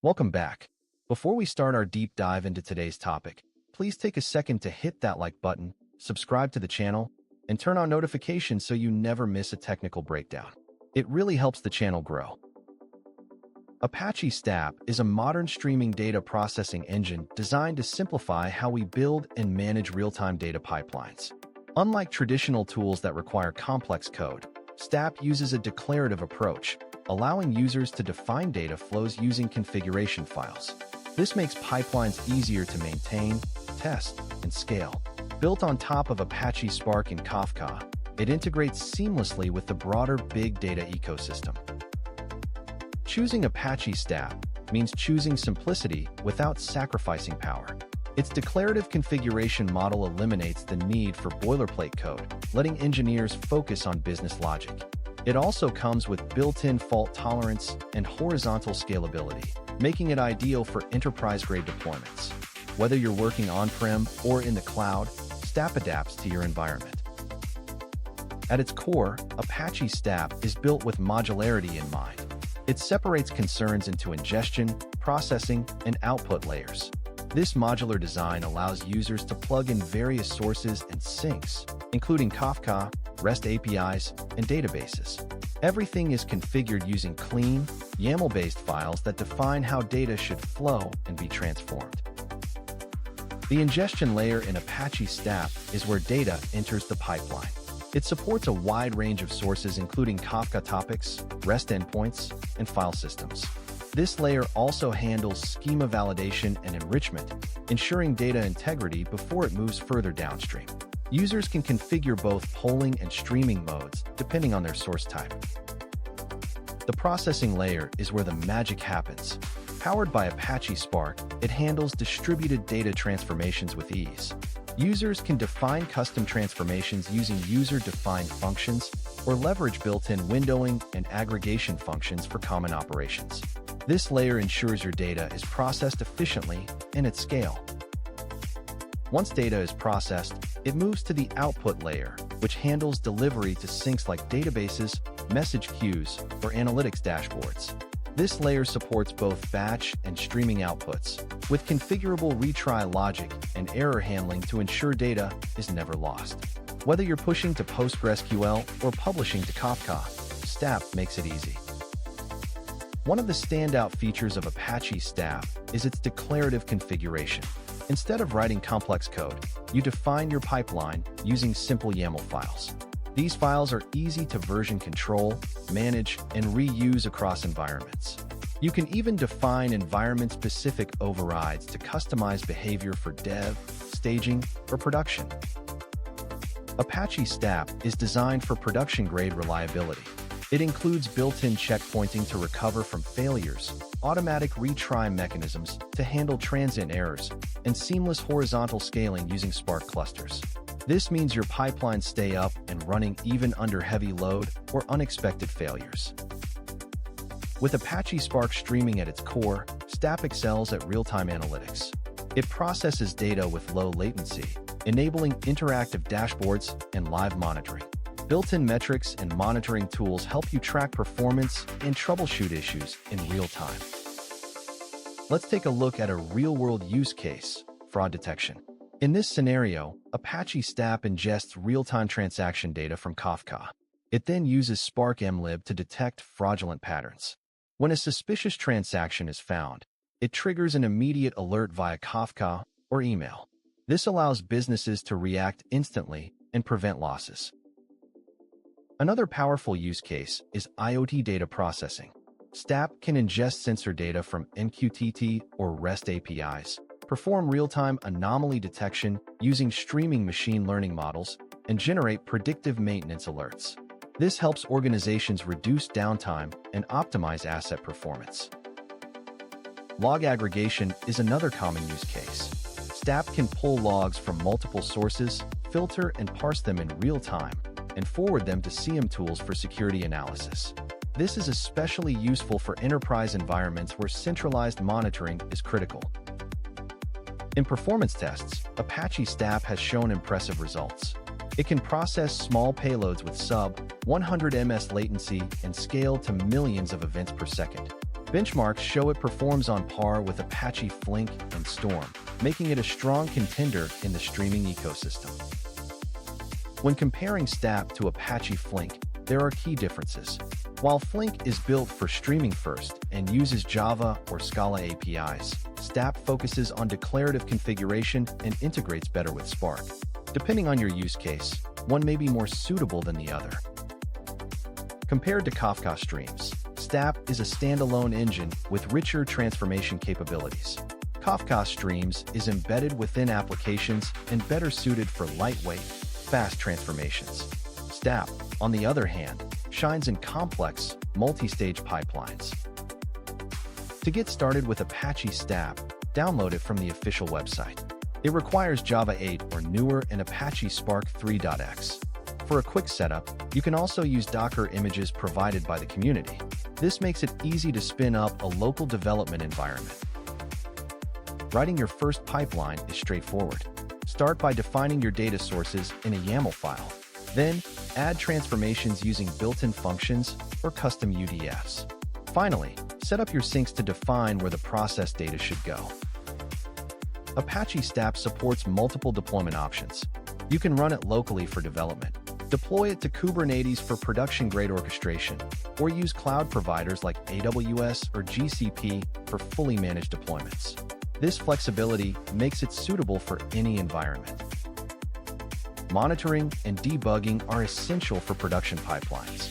Welcome back. Before we start our deep dive into today's topic, please take a second to hit that like button, subscribe to the channel, and turn on notifications so you never miss a technical breakdown. It really helps the channel grow. Apache Sdap is a modern streaming data processing engine designed to simplify how we build and manage real-time data pipelines. Unlike traditional tools that require complex code, Sdap uses a declarative approach, allowing users to define data flows using configuration files. This makes pipelines easier to maintain, test, and scale. Built on top of Apache Spark and Kafka, it integrates seamlessly with the broader big data ecosystem. Choosing Apache Sdap means choosing simplicity without sacrificing power. Its declarative configuration model eliminates the need for boilerplate code, letting engineers focus on business logic. It also comes with built-in fault tolerance and horizontal scalability, making it ideal for enterprise-grade deployments. Whether you're working on-prem or in the cloud, Sdap adapts to your environment. At its core, Apache Sdap is built with modularity in mind. It separates concerns into ingestion, processing, and output layers. This modular design allows users to plug in various sources and sinks, including Kafka, REST APIs, and databases. Everything is configured using clean, YAML-based files that define how data should flow and be transformed. The ingestion layer in Apache Sdap is where data enters the pipeline. It supports a wide range of sources including Kafka topics, REST endpoints, and file systems. This layer also handles schema validation and enrichment, ensuring data integrity before it moves further downstream. Users can configure both polling and streaming modes depending on their source type. The processing layer is where the magic happens. Powered by Apache Spark, it handles distributed data transformations with ease. Users can define custom transformations using user-defined functions or leverage built-in windowing and aggregation functions for common operations. This layer ensures your data is processed efficiently and at scale. Once data is processed, it moves to the output layer, which handles delivery to sinks like databases, message queues, or analytics dashboards. This layer supports both batch and streaming outputs, with configurable retry logic and error handling to ensure data is never lost. Whether you're pushing to PostgreSQL or publishing to Kafka, Sdap makes it easy. One of the standout features of Apache Sdap is its declarative configuration. Instead of writing complex code, you define your pipeline using simple YAML files. These files are easy to version control, manage, and reuse across environments. You can even define environment-specific overrides to customize behavior for dev, staging, or production. Apache Sdap is designed for production-grade reliability. It includes built-in checkpointing to recover from failures, automatic retry mechanisms to handle transient errors, and seamless horizontal scaling using Spark clusters. This means your pipelines stay up and running even under heavy load or unexpected failures. With Apache Spark streaming at its core, Sdap excels at real-time analytics. It processes data with low latency, enabling interactive dashboards and live monitoring. Built-in metrics and monitoring tools help you track performance and troubleshoot issues in real time. Let's take a look at a real-world use case: fraud detection. In this scenario, Apache Sdap ingests real-time transaction data from Kafka. It then uses Spark mlib to detect fraudulent patterns. When a suspicious transaction is found, it triggers an immediate alert via Kafka or email. This allows businesses to react instantly and prevent losses. Another powerful use case is IoT data processing. Sdap can ingest sensor data from MQTT or REST APIs, perform real-time anomaly detection using streaming machine learning models, and generate predictive maintenance alerts. This helps organizations reduce downtime and optimize asset performance. Log aggregation is another common use case. Sdap can pull logs from multiple sources, filter and parse them in real time, and forward them to CM tools for security analysis. This is especially useful for enterprise environments where centralized monitoring is critical. In performance tests, Apache Sdap has shown impressive results. It can process small payloads with sub-100 ms latency and scale to millions of events per second. Benchmarks show it performs on par with Apache Flink and Storm, making it a strong contender in the streaming ecosystem. When comparing Sdap to Apache Flink, there are key differences. While Flink is built for streaming first and uses Java or Scala APIs, Sdap focuses on declarative configuration and integrates better with Spark. Depending on your use case, one may be more suitable than the other. Compared to Kafka streams, Sdap is a standalone engine with richer transformation capabilities. Kafka streams is embedded within applications and better suited for lightweight, fast transformations. Sdap, on the other hand, shines in complex, multi-stage pipelines. To get started with Apache Sdap, download it from the official website. It requires Java 8 or newer and Apache Spark 3.x. For a quick setup, you can also use Docker images provided by the community. This makes it easy to spin up a local development environment. Writing your first pipeline is straightforward. Start by defining your data sources in a YAML file. Then, add transformations using built-in functions or custom UDFs. Finally, set up your sinks to define where the process data should go. Apache Sdap supports multiple deployment options. You can run it locally for development, deploy it to Kubernetes for production-grade orchestration, or use cloud providers like AWS or GCP for fully managed deployments. This flexibility makes it suitable for any environment. Monitoring and debugging are essential for production pipelines.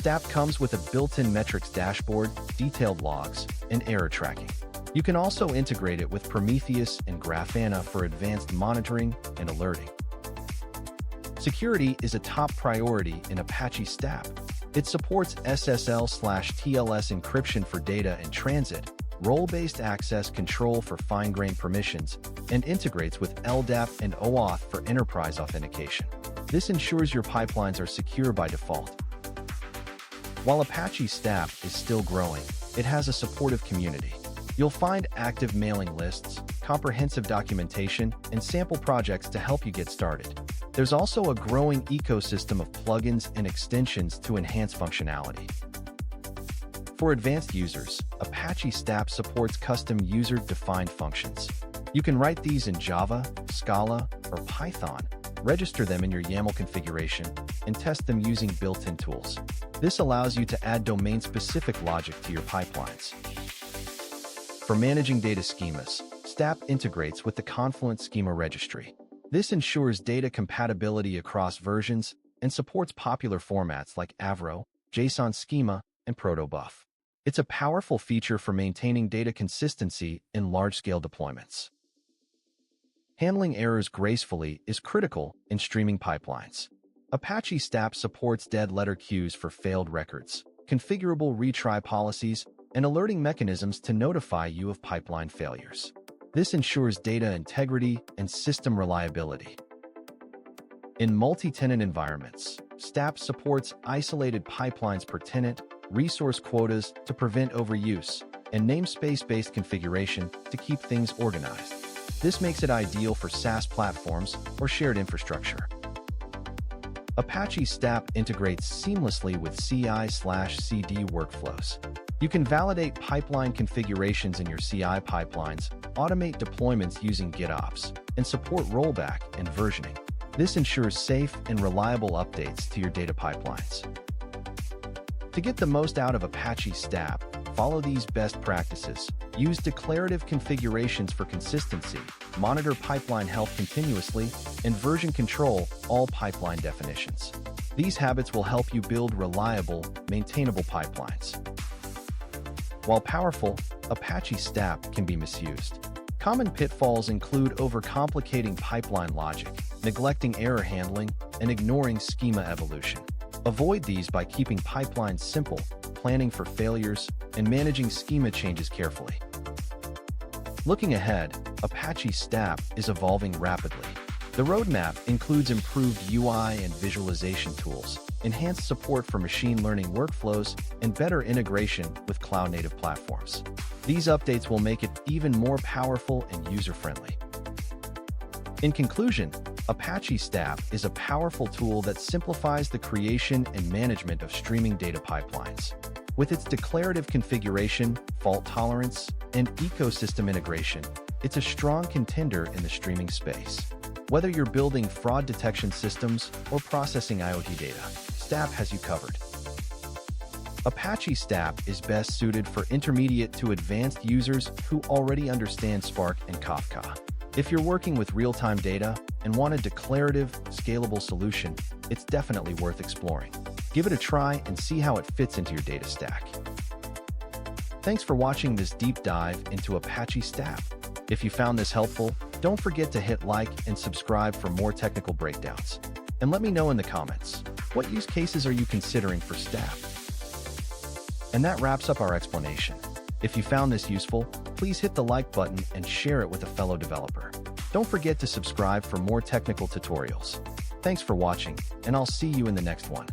Sdap comes with a built-in metrics dashboard, detailed logs, and error tracking. You can also integrate it with Prometheus and Grafana for advanced monitoring and alerting. Security is a top priority in Apache Sdap. It supports SSL/TLS encryption for data in transit, role-based access control for fine-grained permissions, and integrates with LDAP and OAuth for enterprise authentication. This ensures your pipelines are secure by default. While Apache Sdap is still growing, it has a supportive community. You'll find active mailing lists, comprehensive documentation, and sample projects to help you get started. There's also a growing ecosystem of plugins and extensions to enhance functionality. For advanced users, Apache Sdap supports custom user-defined functions. You can write these in Java, Scala, or Python, register them in your YAML configuration, and test them using built-in tools. This allows you to add domain-specific logic to your pipelines. For managing data schemas, Sdap integrates with the Confluent Schema Registry. This ensures data compatibility across versions and supports popular formats like Avro, JSON Schema, and Protobuf. It's a powerful feature for maintaining data consistency in large-scale deployments. Handling errors gracefully is critical in streaming pipelines. Apache Sdap supports dead letter queues for failed records, configurable retry policies, and alerting mechanisms to notify you of pipeline failures. This ensures data integrity and system reliability. In multi-tenant environments, Sdap supports isolated pipelines per tenant, resource quotas to prevent overuse, and namespace-based configuration to keep things organized. This makes it ideal for SaaS platforms or shared infrastructure. Apache Sdap integrates seamlessly with CI/CD workflows. You can validate pipeline configurations in your CI pipelines, automate deployments using GitOps, and support rollback and versioning. This ensures safe and reliable updates to your data pipelines. To get the most out of Apache Sdap, follow these best practices. Use declarative configurations for consistency, monitor pipeline health continuously, and version control all pipeline definitions. These habits will help you build reliable, maintainable pipelines. While powerful, Apache Sdap can be misused. Common pitfalls include overcomplicating pipeline logic, neglecting error handling, and ignoring schema evolution. Avoid these by keeping pipelines simple, planning for failures, and managing schema changes carefully. Looking ahead, Apache Sdap is evolving rapidly. The roadmap includes improved UI and visualization tools, enhanced support for machine learning workflows, and better integration with cloud-native platforms. These updates will make it even more powerful and user-friendly. In conclusion, Apache Sdap is a powerful tool that simplifies the creation and management of streaming data pipelines. With its declarative configuration, fault tolerance, and ecosystem integration, it's a strong contender in the streaming space. Whether you're building fraud detection systems or processing IoT data, Sdap has you covered. Apache Sdap is best suited for intermediate to advanced users who already understand Spark and Kafka. If you're working with real-time data and want a declarative, scalable solution, it's definitely worth exploring. Give it a try and see how it fits into your data stack. Thanks for watching this deep dive into Apache Sdap. If you found this helpful, don't forget to hit like and subscribe for more technical breakdowns. And let me know in the comments, what use cases are you considering for Sdap? And that wraps up our explanation. If you found this useful, please hit the like button and share it with a fellow developer. Don't forget to subscribe for more technical tutorials. Thanks for watching, and I'll see you in the next one.